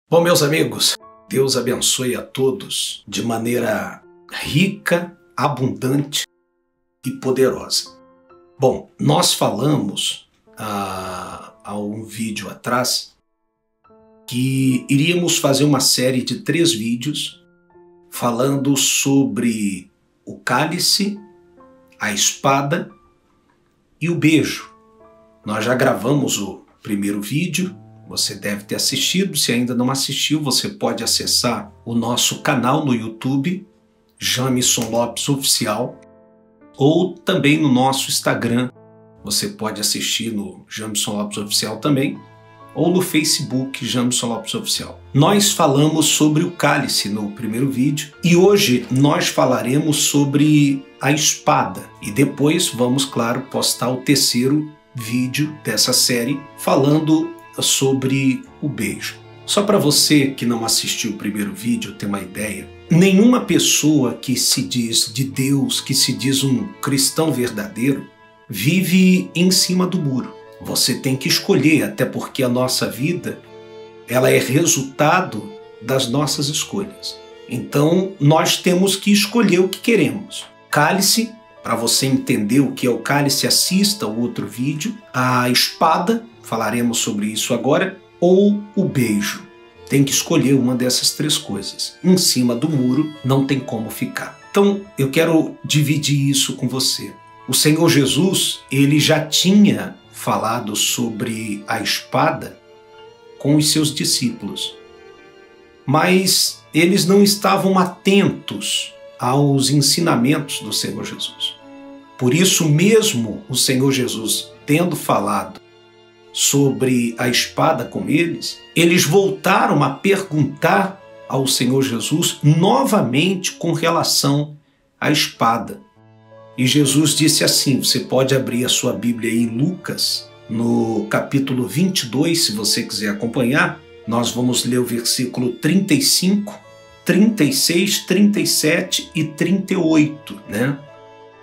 Bom, meus amigos, Deus abençoe a todos de maneira rica, abundante e poderosa. Bom, nós falamos há um vídeo atrás que iríamos fazer uma série de 3 vídeos falando sobre o cálice, a espada e o beijo. Nós já gravamos o primeiro vídeo, você deve ter assistido. Se ainda não assistiu, você pode acessar o nosso canal no YouTube, Jamison Lopes Oficial, ou também no nosso Instagram. Você pode assistir no Jamison Lopes Oficial também, ou no Facebook Jamison Lopes Oficial. Nós falamos sobre o cálice no primeiro vídeo e hoje nós falaremos sobre a espada. E depois vamos, claro, postar o terceiro vídeo dessa série falando sobre o beijo. Só para você que não assistiu o primeiro vídeo ter uma ideia, nenhuma pessoa que se diz de Deus, que se diz um cristão verdadeiro, vive em cima do muro. Você tem que escolher, até porque a nossa vida ela é resultado das nossas escolhas. Então nós temos que escolher o que queremos. Cálice, para você entender o que é o cálice, assista o outro vídeo. A espada, falaremos sobre isso agora, ou o beijo. Tem que escolher uma dessas 3 coisas. Em cima do muro não tem como ficar. Então eu quero dividir isso com você. O Senhor Jesus, ele já tinha falado sobre a espada com os seus discípulos, mas eles não estavam atentos aos ensinamentos do Senhor Jesus. Por isso mesmo o Senhor Jesus, tendo falado sobre a espada com eles, eles voltaram a perguntar ao Senhor Jesus novamente com relação à espada. E Jesus disse assim, você pode abrir a sua Bíblia aí em Lucas, no capítulo 22, se você quiser acompanhar. Nós vamos ler o versículo 35, 36, 37 e 38, né?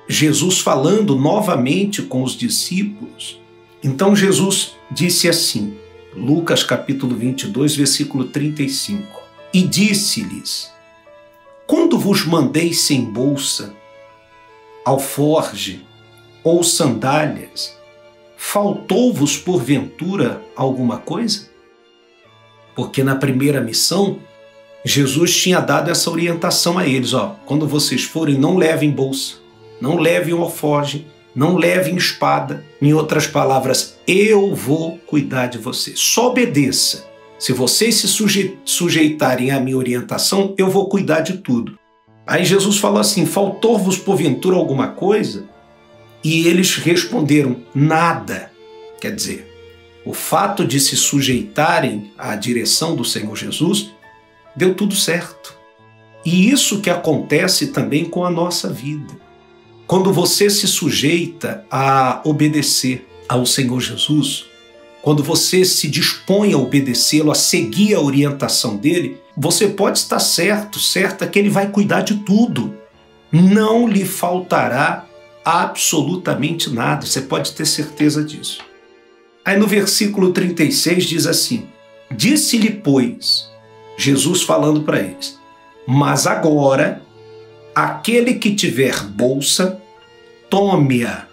Jesus falando novamente com os discípulos. Então Jesus disse assim, Lucas capítulo 22, versículo 35, e disse-lhes, quando vos mandei sem bolsa, alforge ou sandálias, faltou-vos porventura alguma coisa? Porque na primeira missão, Jesus tinha dado essa orientação a eles, quando vocês forem, não levem bolsa, não levem alforge, não levem espada. Em outras palavras, eu vou cuidar de vocês. Só obedeça. Se vocês se sujeitarem à minha orientação, eu vou cuidar de tudo. Aí Jesus falou assim, faltou-vos porventura alguma coisa? E eles responderam, nada. Quer dizer, o fato de se sujeitarem à direção do Senhor Jesus, deu tudo certo. E isso que acontece também com a nossa vida. Quando você se sujeita a obedecer ao Senhor Jesus, quando você se dispõe a obedecê-lo, a seguir a orientação dele, você pode estar certa que ele vai cuidar de tudo. Não lhe faltará absolutamente nada, você pode ter certeza disso. Aí no versículo 36 diz assim, disse-lhe, pois, Jesus falando para eles, mas agora, aquele que tiver bolsa, tome-a,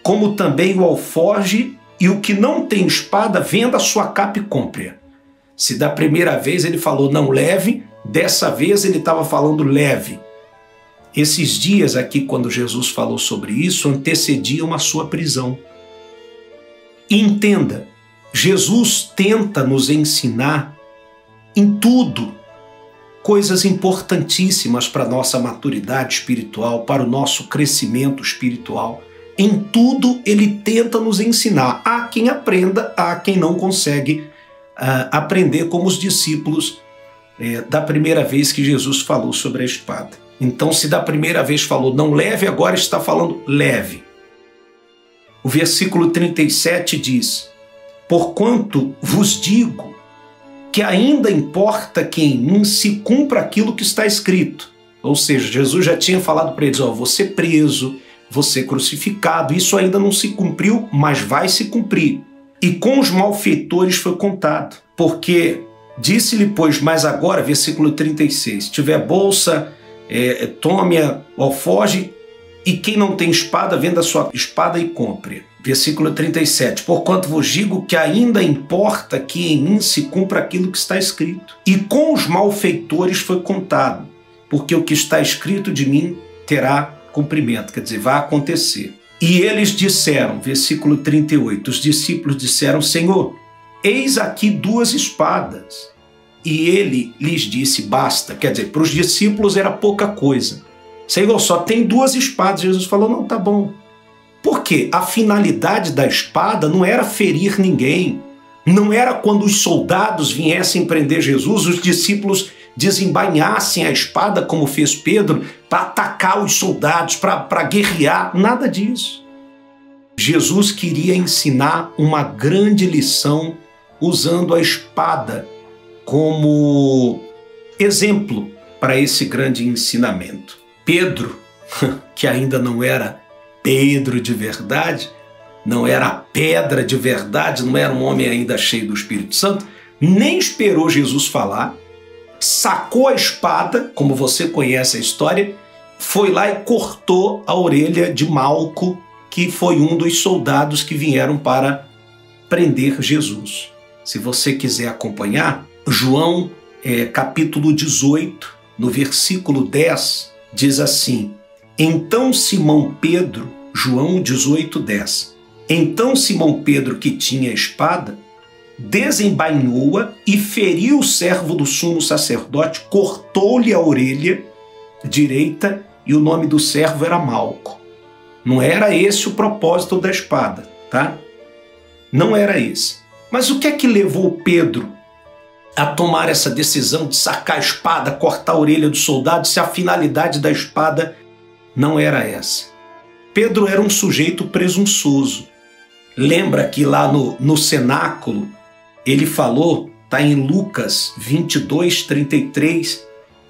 como também o alforge, e o que não tem espada, venda a sua capa e compre-a. Se da primeira vez ele falou não leve, dessa vez ele estava falando leve. Esses dias aqui, quando Jesus falou sobre isso, antecediam a sua prisão. E entenda, Jesus tenta nos ensinar em tudo coisas importantíssimas para a nossa maturidade espiritual, para o nosso crescimento espiritual. Em tudo ele tenta nos ensinar. Há quem aprenda, há quem não consegue aprender, como os discípulos da primeira vez que Jesus falou sobre a espada. Então, se da primeira vez falou não leve, agora está falando leve. O versículo 37 diz, porquanto vos digo que ainda importa que em mim se cumpra aquilo que está escrito. Ou seja, Jesus já tinha falado para eles, vou ser preso, vou ser crucificado, isso ainda não se cumpriu, mas vai se cumprir. e com os malfeitores foi contado. Porque disse-lhe, pois, mas agora, versículo 36, tiver bolsa, tome-a, alforje, e quem não tem espada, venda a sua espada e compre. Versículo 37, porquanto vos digo que ainda importa que em mim se cumpra aquilo que está escrito. E com os malfeitores foi contado, porque o que está escrito de mim terá cumprimento, quer dizer, vai acontecer. E eles disseram, versículo 38, os discípulos disseram, Senhor, eis aqui 2 espadas. E ele lhes disse, basta. Quer dizer, para os discípulos era pouca coisa. Senhor, só tem 2 espadas. Jesus falou, não, tá bom. Porque a finalidade da espada não era ferir ninguém. Não era quando os soldados viessem prender Jesus, os discípulos desembainhassem a espada, como fez Pedro, para atacar os soldados, para guerrear. Nada disso. Jesus queria ensinar uma grande lição usando a espada como exemplo para esse grande ensinamento. Pedro, que ainda não era Pedro de verdade, não era a pedra de verdade, não era um homem ainda cheio do Espírito Santo, nem esperou Jesus falar, sacou a espada, como você conhece a história, foi lá e cortou a orelha de Malco, que foi um dos soldados que vieram para prender Jesus. Se você quiser acompanhar, João capítulo 18, no versículo 10, diz assim, então Simão Pedro, João 18, 10, então Simão Pedro, que tinha a espada, desembainhou-a e feriu o servo do sumo sacerdote, cortou-lhe a orelha direita e o nome do servo era Malco. Não era esse o propósito da espada, tá? Não era esse. Mas o que é que levou Pedro a tomar essa decisão de sacar a espada, cortar a orelha do soldado, se a finalidade da espada não era essa? Pedro era um sujeito presunçoso. Lembra que lá no cenáculo ele falou, está em Lucas 22, 33,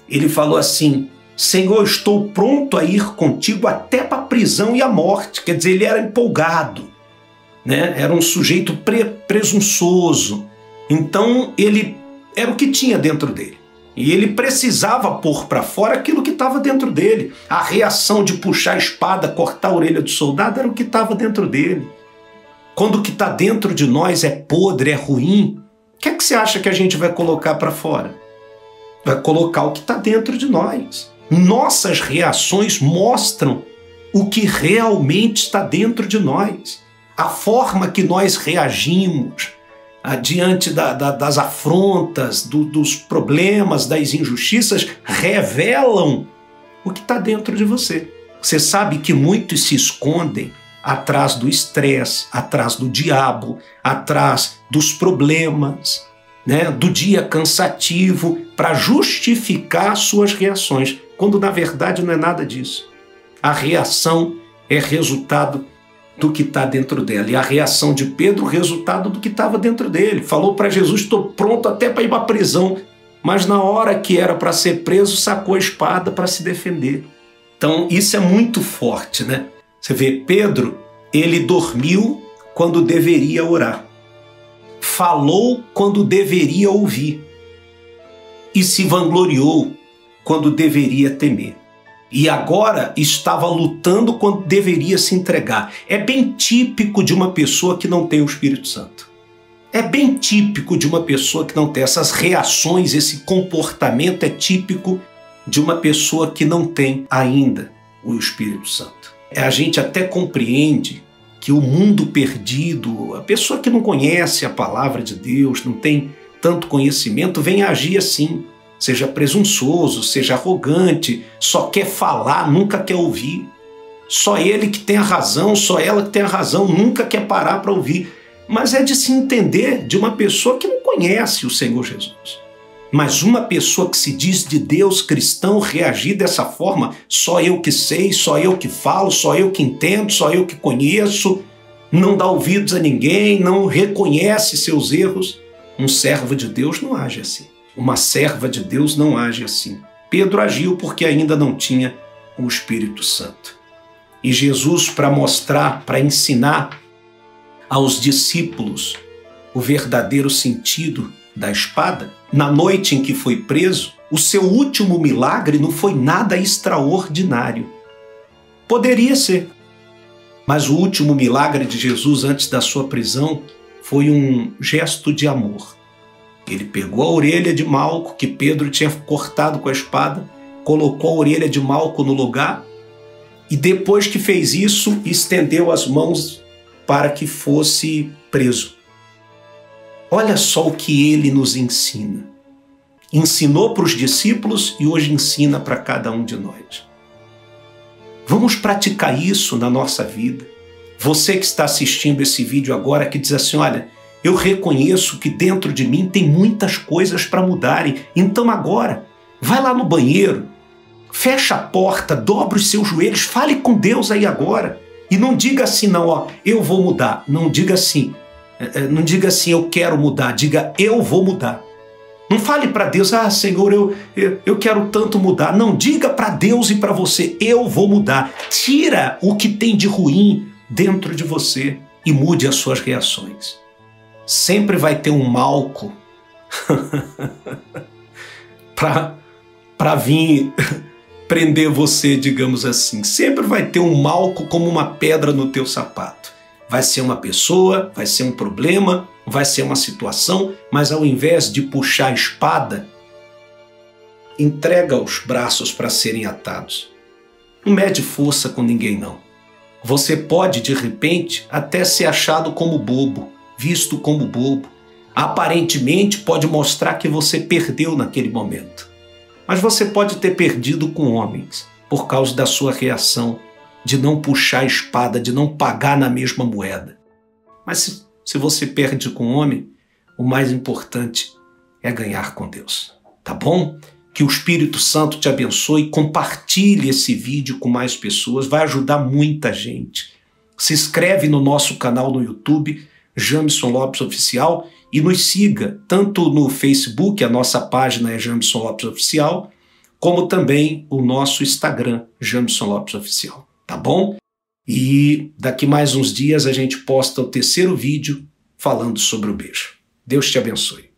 ele falou assim, Senhor, estou pronto a ir contigo até para a prisão e a morte. Quer dizer, ele era empolgado, né? Era um sujeito presunçoso. Então ele era o que tinha dentro dele. E ele precisava pôr para fora aquilo que estava dentro dele. A reação de puxar a espada, cortar a orelha do soldado era o que estava dentro dele. Quando o que está dentro de nós é podre, é ruim, o que é que você acha que a gente vai colocar para fora? Vai colocar o que está dentro de nós. Nossas reações mostram o que realmente está dentro de nós. A forma que nós reagimos diante das afrontas, dos problemas, das injustiças, revelam o que está dentro de você. Você sabe que muitos se escondem atrás do estresse, atrás do diabo, atrás dos problemas, né, do dia cansativo, para justificar suas reações, quando na verdade não é nada disso. A reação é resultado do que está dentro dela. E a reação de Pedro, resultado do que estava dentro dele. Falou para Jesus, estou pronto até para ir para a prisão. Mas na hora que era para ser preso, sacou a espada para se defender. Então isso é muito forte, né? Você vê, Pedro, ele dormiu quando deveria orar. Falou quando deveria ouvir. E se vangloriou quando deveria temer. E agora estava lutando quando deveria se entregar. É bem típico de uma pessoa que não tem o Espírito Santo. É bem típico de uma pessoa que não tem essas reações, esse comportamento é típico de uma pessoa que não tem ainda o Espírito Santo. A gente até compreende que o mundo perdido, a pessoa que não conhece a palavra de Deus, não tem tanto conhecimento, vem agir assim. Seja presunçoso, seja arrogante, só quer falar, nunca quer ouvir. Só ele que tem a razão, só ela que tem a razão, nunca quer parar para ouvir. Mas é de se entender de uma pessoa que não conhece o Senhor Jesus. Mas uma pessoa que se diz de Deus cristão reagir dessa forma, só eu que sei, só eu que falo, só eu que entendo, só eu que conheço, não dá ouvidos a ninguém, não reconhece seus erros. Um servo de Deus não age assim. Uma serva de Deus não age assim. Pedro agiu porque ainda não tinha o Espírito Santo. E Jesus, para mostrar, para ensinar aos discípulos o verdadeiro sentido da espada? Na noite em que foi preso, o seu último milagre não foi nada extraordinário. Poderia ser, mas o último milagre de Jesus antes da sua prisão foi um gesto de amor. Ele pegou a orelha de Malco, que Pedro tinha cortado com a espada, colocou a orelha de Malco no lugar e depois que fez isso, estendeu as mãos para que fosse preso. Olha só o que ele nos ensina. Ensinou para os discípulos e hoje ensina para cada um de nós. Vamos praticar isso na nossa vida. Você que está assistindo esse vídeo agora, que diz assim, olha, eu reconheço que dentro de mim tem muitas coisas para mudarem. Então agora, vai lá no banheiro, fecha a porta, dobra os seus joelhos, fale com Deus aí agora. E não diga assim, não, ó, eu vou mudar. Não diga assim, eu quero mudar. Diga, eu vou mudar. Não fale para Deus, ah, Senhor, eu quero tanto mudar. Não, diga para Deus e para você, eu vou mudar. Tira o que tem de ruim dentro de você e mude as suas reações. Sempre vai ter um Malco para vir prender você, digamos assim. Sempre vai ter um Malco como uma pedra no teu sapato. Vai ser uma pessoa, vai ser um problema, vai ser uma situação, mas ao invés de puxar a espada, entrega os braços para serem atados. Não mede força com ninguém, não. Você pode, de repente, até ser achado como bobo, visto como bobo. Aparentemente pode mostrar que você perdeu naquele momento. Mas você pode ter perdido com homens por causa da sua reação de não puxar a espada, de não pagar na mesma moeda. Mas se você perde com homem, o mais importante é ganhar com Deus. Tá bom? Que o Espírito Santo te abençoe, compartilhe esse vídeo com mais pessoas, vai ajudar muita gente. Se inscreve no nosso canal no YouTube, Jamison Lopes Oficial, e nos siga tanto no Facebook, a nossa página é Jamison Lopes Oficial, como também o nosso Instagram, Jamison Lopes Oficial, tá bom? E daqui mais uns dias a gente posta o terceiro vídeo falando sobre o beijo. Deus te abençoe.